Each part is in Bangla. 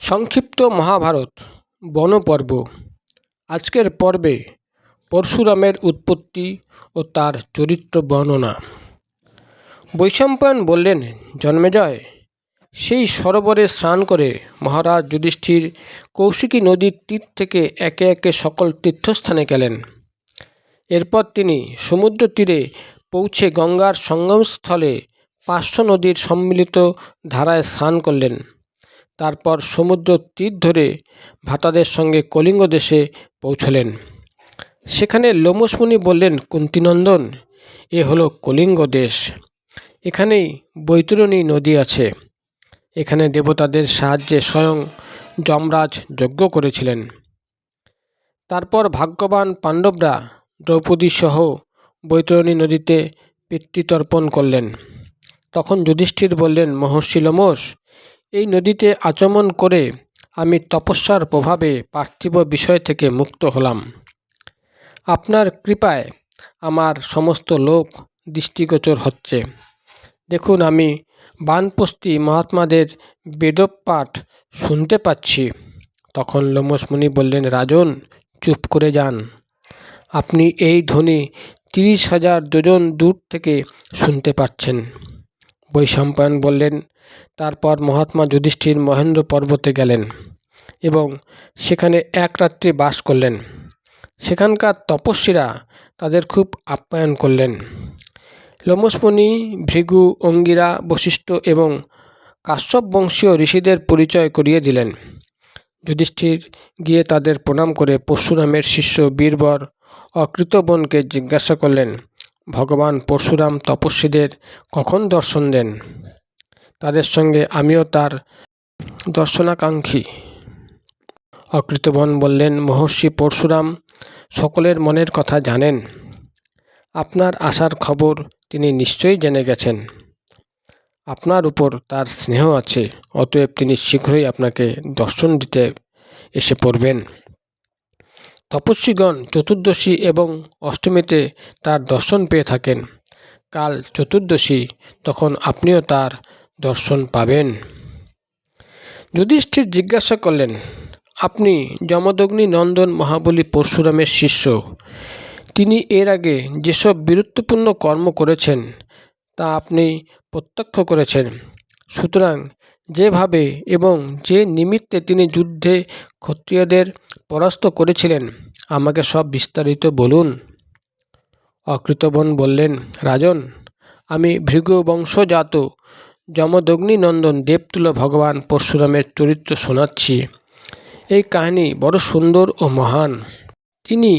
সংক্ষিপ্ত মহাভারত বনপর্ব। আজকের পর্বে পরশুরামের উৎপত্তি ও তার চরিত্র বর্ণনা। বৈশম্পায়ন বললেন, জন্মেজয়, সেই সরোবরে স্নান করে মহারাজ যুধিষ্ঠির কৌশিকী নদীর তীর থেকে একে একে সকল তীর্থস্থানে গেলেন। এরপর তিনি সমুদ্র তীরে পৌঁছে গঙ্গার সঙ্গমস্থলে 500 নদীর সম্মিলিত ধারায় স্নান করলেন। তারপর সমুদ্র তীর ধরে ভ্রাতাদের সঙ্গে কলিঙ্গ দেশে পৌঁছলেন। সেখানে লোমশ মুনি বললেন, কুন্তিনন্দন, এ হলো কলিঙ্গ দেশ। এখানেই বৈতরণী নদী আছে। এখানে দেবতাদের সাহায্যে স্বয়ং যমরাজ যজ্ঞ করেছিলেন। তারপর ভাগ্যবান পাণ্ডবরা দ্রৌপদী সহ বৈতরণী নদীতে পিতৃতর্পণ করলেন। তখন যুধিষ্ঠির বললেন, মহর্ষি লোমশ, এই নদীতে আচমন করে আমি তপস্যার প্রভাবে পার্থিব বিষয় থেকে মুক্ত হলাম। আপনার কৃপায় আমার সমস্ত লোক দৃষ্টিগোচর হচ্ছে। দেখুন, আমি বানপ্রস্থী মহাত্মাদের বেদপাঠ শুনতে পাচ্ছি। তখন লোমশ মুনি বললেন, রাজন, চুপ করে যান। আপনি এই ধ্বনি 30,000 যোজন দূর থেকে শুনতে পাচ্ছেন। বৈশম্পায়ন বললেন, তারপর মহাত্মা যুধিষ্ঠির মহেন্দ্র পর্বতে গেলেন এবং সেখানে এক রাত্রি বাস করলেন। সেখানকার তপস্বীরা তাদের খুব আপ্যায়ন করলেন। লোমশমুনি, ভৃগু, অঙ্গিরা, বশিষ্ঠ এবং কাশ্যপ বংশীয় ঋষিদের পরিচয় করিয়ে দিলেন। যুধিষ্ঠির গিয়ে তাদের প্রণাম করে পরশুরামের শিষ্য বীরবর অকৃতবনকে জিজ্ঞাসা করলেন, ভগবান পরশুরাম তপস্বীদের কখন দর্শন দেন? তাদের সঙ্গে আমিও তার দর্শনাকাঙ্ক্ষী। অকৃতবন বললেন, মহর্ষি পরশুরাম সকলের মনের কথা জানেন। আপনার আসার খবর তিনি নিশ্চয়ই জেনে গেছেন। আপনার উপর তার স্নেহ আছে, অতএব তিনি শীঘ্রই আপনাকে দর্শন দিতে এসে পড়বেন। তপস্বীগণ চতুর্দশী এবং অষ্টমীতে তার দর্শন পেয়ে থাকেন। কাল চতুর্দশী, তখন আপনিও তার দর্শন পাবেন। যুধিষ্ঠির জিজ্ঞাসা করলেন, আপনি যমদগ্নি নন্দন মহাবলী পরশুরামের শিষ্য। তিনি এর আগে যেসব বীরত্বপূর্ণ কর্ম করেছেন তা আপনি প্রত্যক্ষ করেছেন। সুতরাং যেভাবে এবং যে নিমিত্তে তিনি যুদ্ধে ক্ষত্রিয়দের পরাস্ত করেছিলেন আমাকে সব বিস্তারিত বলুন। অকৃতবন বললেন, রাজন, আমি ভৃগু বংশজাত যমদগ্নি নন্দন দেবতুল্য ভগবান পরশুরামের চরিত্র শোনাচ্ছি। এই কাহিনী বড় সুন্দর ও মহান। তিনি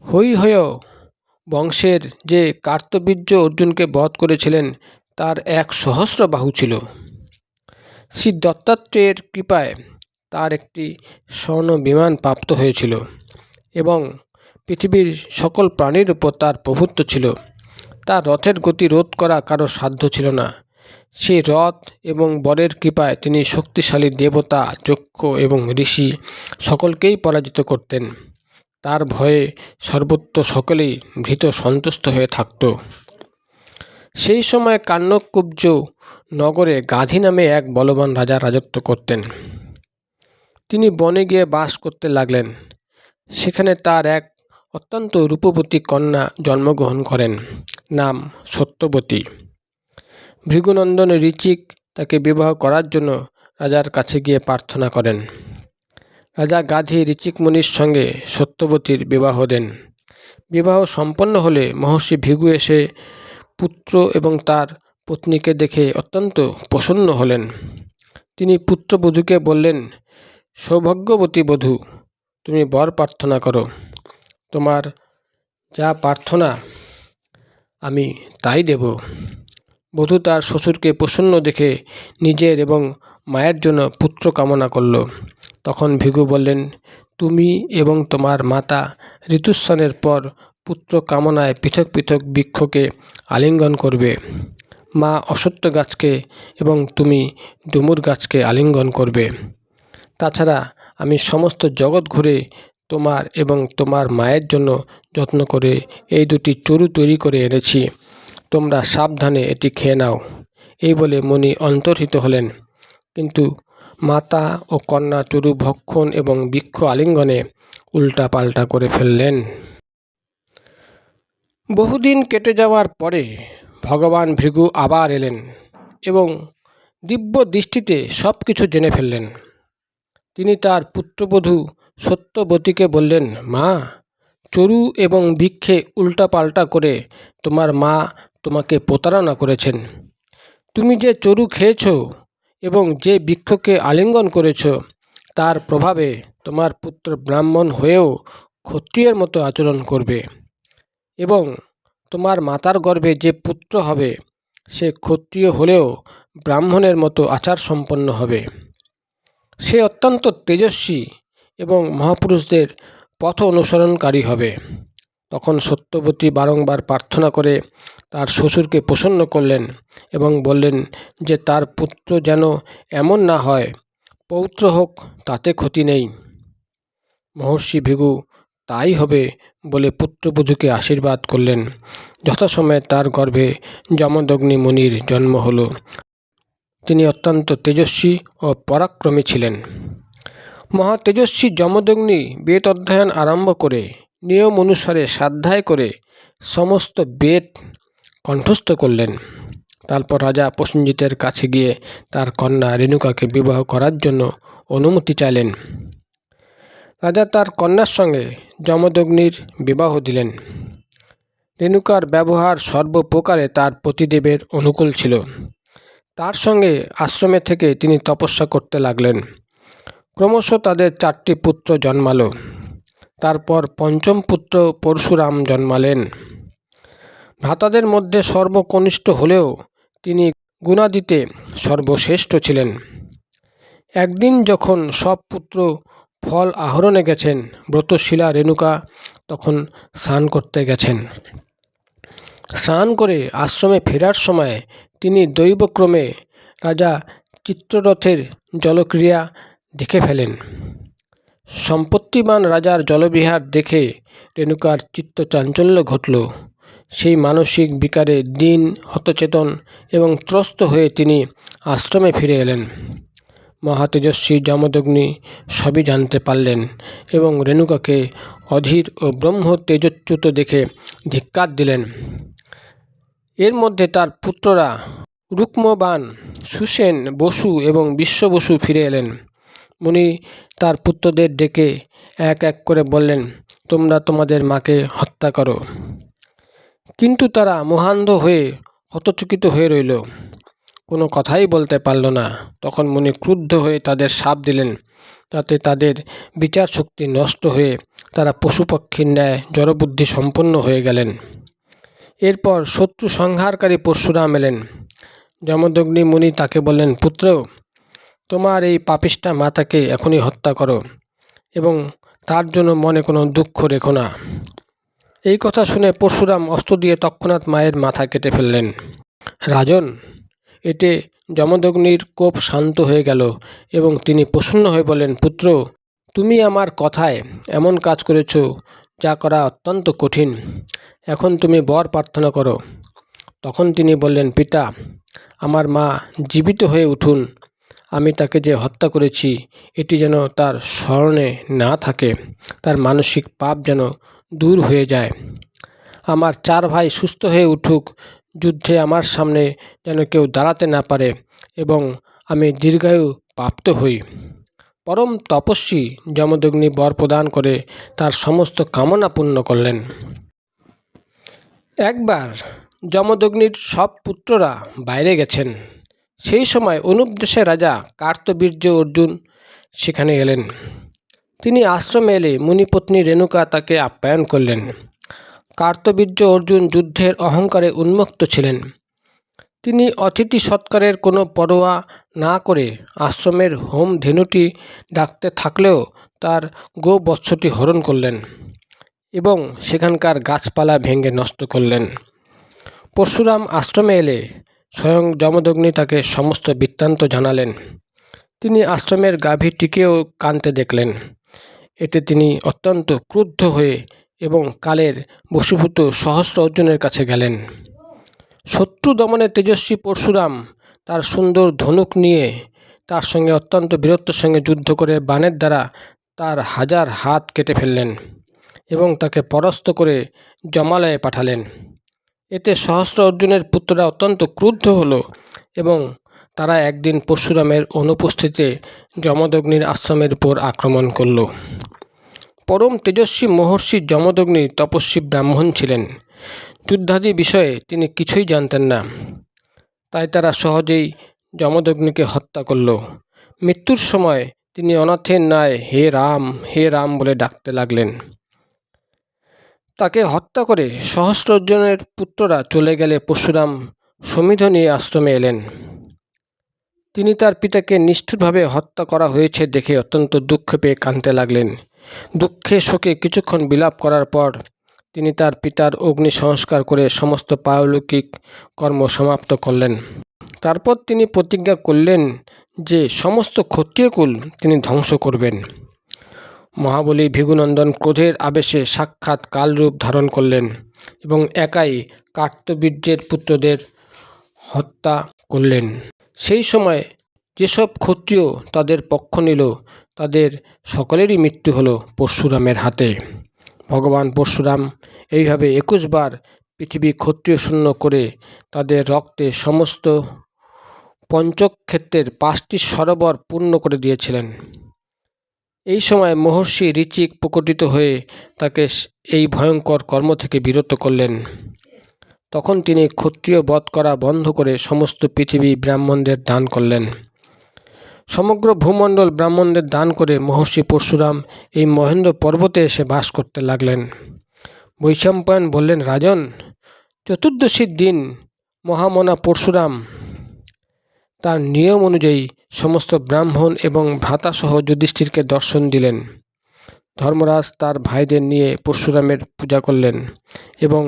হৈহয় বংশের যে কার্তবীর্য অর্জুনকে বধ করেছিলেন তার 1,000 বাহু ছিল। শ্রী দত্তাত্রেয়ের কৃপায় তার একটি স্বর্ণ বিমান প্রাপ্ত হয়েছিল এবং পৃথিবীর সকল প্রাণীর উপর তার প্রভুত্ব ছিল। তার রথের গতি রোধ করা কারো সাধ্য ছিল না। সেই রথ এবং বরের কৃপায় তিনি শক্তিশালী দেবতা, যক্ষ এবং ঋষি সকলকেই পরাজিত করতেন। তার ভয়ে সর্বত্র সকলেই ভীত সন্তুষ্ট হয়ে থাকত। সেই সময় কান্যকুব্জ নগরে গাধী নামে এক বলবান রাজা রাজত্ব করতেন। তিনি বনে গিয়ে বাস করতে লাগলেন। সেখানে তার এক অত্যন্ত রূপবতী কন্যা জন্মগ্রহণ করেন, নাম সত্যবতী। ভৃগুনন্দন ঋচিক তাকে বিবাহ করার জন্য রাজার কাছে গিয়ে প্রার্থনা করেন। রাজা গাধী ঋচিক মুনির সঙ্গে সত্যবতীর বিবাহ দেন। বিবাহ সম্পন্ন হলে মহর্ষি ভৃগু এসে পুত্র এবং তার পত্নীকে দেখে অত্যন্ত প্রসন্ন হলেন। তিনি পুত্রবধূকে বললেন, সৌভাগ্যবতী বধূ, তুমি বর প্রার্থনা করো। তোমার যা প্রার্থনা আমি তাই দেব। বধূ তার শ্বশুরকে প্রসন্ন দেখে নিজের এবং মায়ের জন্য পুত্র কামনা করল। তখন ভৃগু বললেন, তুমি এবং তোমার মাতা ঋতুস্নানের পর পুত্র কামনায় পৃথক পৃথক বৃক্ষকে আলিঙ্গন করবে। মা অশ্বত্থ গাছকে এবং তুমি ডুমুর গাছকে আলিঙ্গন করবে। তাছাড়া আমি সমস্ত জগৎ ঘুরে তোমার এবং তোমার মায়ের জন্য যত্ন করে এই দুটি চরু তৈরি করে এনেছি। তোমরা সাবধানে এটি খেয়ে নাও। এই বলে মুনি অন্তর্হিত হলেন। কিন্তু মাতা ও কন্যা চরু ভক্ষণ এবং বৃক্ষ আলিঙ্গনে উল্টাপাল্টা করে ফেললেন। বহুদিন কেটে যাওয়ার পরে ভগবান ভৃগু আবার এলেন এবং দিব্য দৃষ্টিতে সব কিছু জেনে ফেললেন। তিনি তার পুত্রবধূ সত্যবতীকে বললেন, মা, চরু এবং বৃক্ষে উল্টাপাল্টা করে তোমার মা তোমাকে প্রতারণা করেছেন। তুমি যে চরু খেয়েছ এবং যে বৃক্ষকে আলিঙ্গন করেছ, তার প্রভাবে তোমার পুত্র ব্রাহ্মণ হয়েও ক্ষত্রিয়ের মতো আচরণ করবে এবং তোমার মাতার গর্ভে যে পুত্র হবে সে ক্ষত্রিয় হলেও ব্রাহ্মণের মতো আচার সম্পন্ন হবে। সে অত্যন্ত তেজস্বী এবং মহাপুরুষদের পথ অনুসরণকারী হবে। তখন সত্যবতী বারংবার প্রার্থনা করে তার শ্বশুরকে প্রসন্ন করলেন এবং বললেন যে তার পুত্র যেন এমন না হয়, পৌত্র হোক তাতে ক্ষতি নেই। মহর্ষি ভৃগু তাই হবে বলে পুত্রবধূকে আশীর্বাদ করলেন। যথাসময়ে তার গর্ভে যমদগ্নি মুনির জন্ম হল। তিনি অত্যন্ত তেজস্বী ও পরাক্রমী ছিলেন। মহাতেজস্বী যমদগ্নি বেদ অধ্যয়ন আরম্ভ করে নিয়ম অনুসারে স্বাধ্যায় করে সমস্ত বেদ কণ্ঠস্থ করলেন। তারপর রাজা প্রসেনজিতের কাছে গিয়ে তার কন্যা রেণুকাকে বিবাহ করার জন্য অনুমতি চাইলেন। রাজা তার কন্যার সঙ্গে যমদগ্নির বিবাহ দিলেন। রেণুকার ব্যবহার সর্বপ্রকারে তার পতিদেবের অনুকূল ছিল। তার সঙ্গে আশ্রমে থেকে তিনি তপস্যা করতে লাগলেন। ক্রমশ তাদের 4টি পুত্র জন্মালো। তারপর পঞ্চম পুত্র পরশুরাম জন্মালেন। ভ্রাতাদের মধ্যে সর্বকনিষ্ঠ হলেও তিনি গুণাদিতে সর্বশ্রেষ্ঠ ছিলেন। একদিন যখন সব পুত্র ফল আহরণে গেছেন, ব্রতশীলা রেণুকা তখন স্নান করতে গেছেন। স্নান করে আশ্রমে ফেরার সময় তিনি দৈবক্রমে রাজা চিত্ররথের জলক্রিয়া দেখে ফেলেন। সম্পত্তিবান রাজার জলবিহার দেখে রেণুকার চিত্তচাঞ্চল্য ঘটল। সেই মানসিক বিকারে দীন, হতচেতন এবং ত্রস্ত হয়ে তিনি আশ্রমে ফিরে এলেন। মহাতেজস্বী যমদগ্নি সবই জানতে পারলেন এবং রেণুকাকে অধীর ও ব্রহ্ম তেজচ্যুত দেখে ধিক্কার দিলেন। এর মধ্যে তার পুত্ররা রুক্মবান, সুসেন, বসু এবং বিশ্ববসু ফিরে এলেন। মুনি তার পুত্রদের ডেকে এক এক করে বললেন, তোমরা তোমাদের মাকে হত্যা করো। কিন্তু তারা মোহান্ধ হয়ে হতচকিত হয়ে রইল, কোনো কথাই বলতে পারল না। তখন মুনি ক্রুদ্ধ হয়ে তাদের শাপ দিলেন, তাতে তাদের বিচার শক্তি নষ্ট হয়ে তারা পশুপক্ষীর ন্যায় জড়বুদ্ধি সম্পন্ন হয়ে গেলেন। এরপর শত্রু সংহারকারী পরশুরাম এলেন। যমদগ্নি মুনি তাকে বললেন, পুত্র, তোমার এই পাপিষ্ঠা মাতাকে এখনই হত্যা করো এবং তার জন্য মনে কোনো দুঃখ রেখো না। এই কথা শুনে পরশুরাম অস্ত্র দিয়ে তৎক্ষণাৎ মায়ের মাথা কেটে ফেললেন। রাজন, এতে যমদগ্নির কোপ শান্ত হয়ে গেল এবং তিনি প্রসন্ন হয়ে বললেন, পুত্র, তুমি আমার কথায় এমন কাজ করেছ যা করা অত্যন্ত কঠিন। এখন তুমি বর প্রার্থনা করো। তখন তিনি বললেন, পিতা, আমার মা জীবিত হয়ে উঠুন। আমি তাকে যে হত্যা করেছি এটি যেন তার স্মরণে না থাকে, তার মানসিক পাপ যেন দূর হয়ে যায়। আমার 4 ভাই সুস্থ হয়ে উঠুক, যুদ্ধে আমার সামনে যেন কেউ দাঁড়াতে না পারে এবং আমি দীর্ঘায়ু প্রাপ্ত হই। পরম তপস্বী যমদগ্নি বর প্রদান করে তার সমস্ত কামনা পূর্ণ করলেন। একবার যমদগ্নির সব পুত্ররা বাইরে গেছেন। সেই সময় অনুপদেশে রাজা কার্তবীর্য অর্জুন সেখানে এলেন। তিনি আশ্রমে এলে মুনিপত্নী রেণুকা তাকে আপ্যায়ন করলেন। কার্তবীর্য অর্জুন যুদ্ধের অহংকারে উন্মত্ত ছিলেন। তিনি অতিথি সৎকারের কোনো পরোয়া না করে আশ্রমের হোম ধেনুটি ডাকতে থাকলেও তার গোবৎসটি হরণ করলেন এবং সেখানকার গাছপালা ভেঙে নষ্ট করলেন। পরশুরাম আশ্রমে এলে স্বয়ং যমদগ্নি তাকে সমস্ত বৃত্তান্ত জানালেন। তিনি আশ্রমের গাভীটিকেও কাঁদতে দেখলেন। এতে তিনি অত্যন্ত ক্রুদ্ধ হয়ে এবং কালের বশীভূত সহস্র অর্জুনের কাছে গেলেন। শত্রু দমনে তেজস্বী পরশুরাম তার সুন্দর ধনুক নিয়ে তার সঙ্গে অত্যন্ত বীরত্বের সঙ্গে যুদ্ধ করে বাণের দ্বারা তার 1000 হাত কেটে ফেললেন এবং তাকে পরাস্ত করে যমালয়ে পাঠালেন। এতে সহস্র অর্জুনের পুত্ররা অত্যন্ত ক্রুদ্ধ হল এবং তারা একদিন পরশুরামের অনুপস্থিতিতে যমদগ্নির আশ্রমের উপর আক্রমণ করল। পরম তেজস্বী মহর্ষি যমদগ্নি তপস্বী ব্রাহ্মণ ছিলেন। যুদ্ধাদি বিষয়ে তিনি কিছুই জানতেন না, তাই তারা সহজেই যমদগ্নিকে হত্যা করল। মৃত্যুর সময় তিনি অনাথের ন্যায় হে রাম হে রাম বলে ডাকতে লাগলেন। তাকে হত্যা করে সহস্র অর্জুনের পুত্ররা চলে গেলে পরশুরাম সমিধ নিয়ে আশ্রমে এলেন। তিনি তার পিতাকে নিষ্ঠুরভাবে হত্যা করা হয়েছে দেখে অত্যন্ত দুঃখ পেয়ে কাঁদতে লাগলেন। দুঃখে শোকে কিছুক্ষণ বিলাপ করার পর তিনি তার পিতার অগ্নি সংস্কার করে সমস্ত পারলৌকিক কর্ম সমাপ্ত করলেন। তারপর তিনি প্রতিজ্ঞা করলেন যে সমস্ত ক্ষত্রিয়কুল তিনি ধ্বংস করবেন। মহাবলী ভৃগুনন্দন ক্রোধের আবেশে সাক্ষাৎ কালরূপ ধারণ করলেন এবং একাই কার্তবীর্যের পুত্রদের হত্যা করলেন। সেই সময় যেসব ক্ষত্রিয় তাদের পক্ষ নিল তাদের সকলেরই মৃত্যু হলো পরশুরামের হাতে। ভগবান পরশুরাম এইভাবে 21 বার পৃথিবী ক্ষত্রিয় শূন্য করে তাদের রক্তে সমস্ত পঞ্চক্ষেত্রের 5টি সরোবর পূর্ণ করে দিয়েছিলেন। এই সময় মহর্ষি ঋচিক প্রকটিত হয়ে তাকে এই ভয়ঙ্কর কর্ম থেকে বিরত করলেন। তখন তিনি ক্ষত্রিয় বধ করা বন্ধ করে সমস্ত পৃথিবী ব্রাহ্মণদের দান করলেন। সমগ্র ভূমণ্ডল ব্রাহ্মণদের দান করে মহর্ষি পরশুরাম এই মহেন্দ্র পর্বতে এসে বাস করতে লাগলেন। বৈশম্পায়ন বললেন, রাজন, চতুর্দশীর দিন মহামনা পরশুরাম তার নিয়ম অনুযায়ী সমস্ত ব্রাহ্মণ এবং ভ্রাতাসহ যুধিষ্ঠিরকে দর্শন দিলেন। ধর্মরাজ তার ভাইদের নিয়ে পরশুরামের পূজা করলেন এবং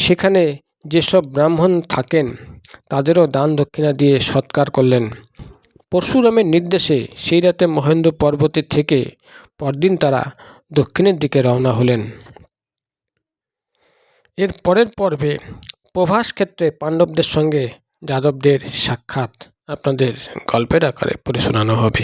সেখানে যেসব ব্রাহ্মণ থাকেন তাদেরও দান দক্ষিণা দিয়ে সৎকার করলেন। পরশুরামের নির্দেশে সেই রাতে মহেন্দ্র পর্বতে থেকে পরদিন তারা দক্ষিণের দিকে রওনা হলেন। এর পরের পর্বে প্রভাস ক্ষেত্রে পাণ্ডবদের সঙ্গে যাদবদের সাক্ষাৎ আপনাদের গল্পের আকারে পড়ে শোনানো হবে।